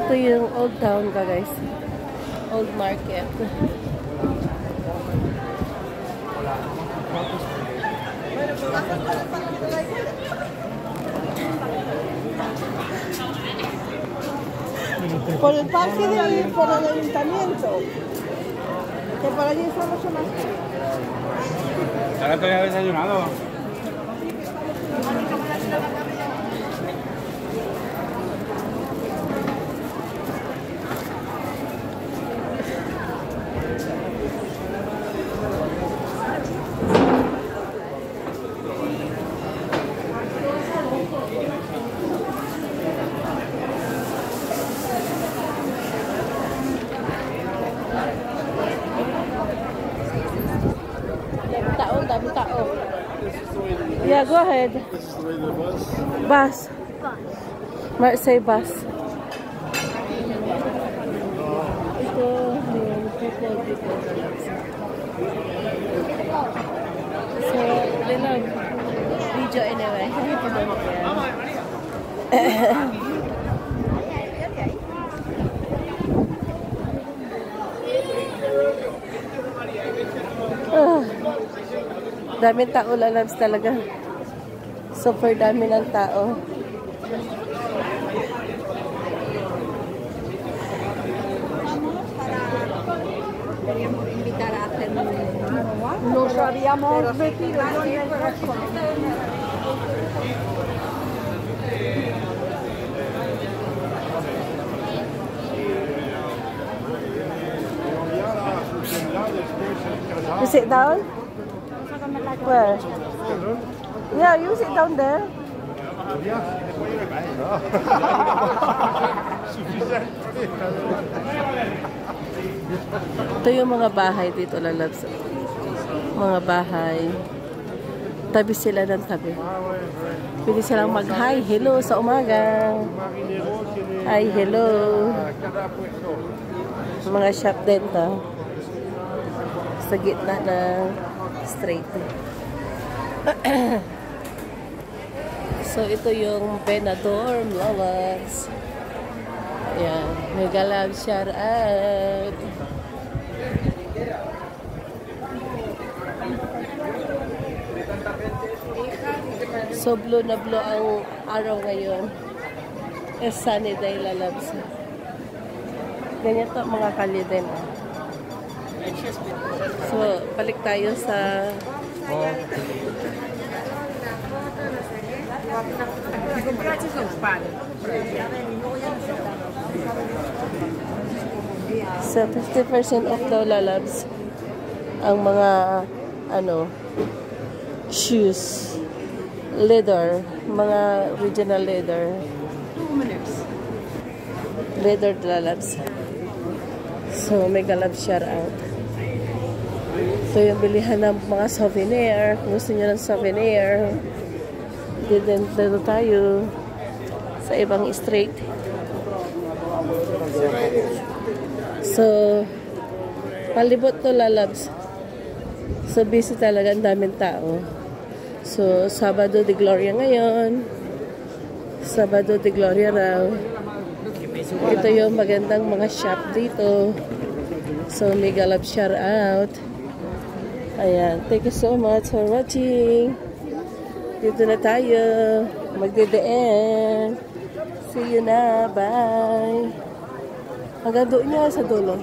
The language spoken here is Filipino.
Ito yung Old Town ka, guys. Old Market. Por el parque por el ayuntamiento. Que por allí está mucho más. Ahora te había desayunado. Dami tao. Yeah, go ahead. This is the way the bus. Bus. Say bus. Ito, people. So, Lilog, video anyway. Daming tao, lalabs talaga. Super dami ng tao. Nos habíamos metido en el restaurante. You sit down? Where? Yeah, you sit down there. Ito yung mga bahay dito, lalabs. Mga bahay. Tabi sila ng tabi. Pwede silang mag-hi, hello sa umaga. Hi, hello. Mga shop din to. Sa gitna ng straight. So, ito yung Benadorm, lalabs. Ayan. Mega love shout out. So, blue na blue ang araw ngayon. It's sunny day, lalabs. Ganyan to mga kali din. So, balik tayo sa so 50% off daw, lalabs, ang mga shoes, leather, mga original leather, lalabs. So, mega love shout out. So, yung bilihan ng mga souvenir. Kung gusto nyo ng souvenir, dito tayo sa ibang street. So, palibot to, lalabs. So, busy talaga, ang daming tao. So, Sabado de Gloria ngayon. Sabado de Gloria raw. Ito yung magandang mga shop dito. So, mega love shout out. Ayan. Thank you so much for watching. Dito na tayo. Magdideen. See you na. Bye. Hanggang doon niya sa dulo.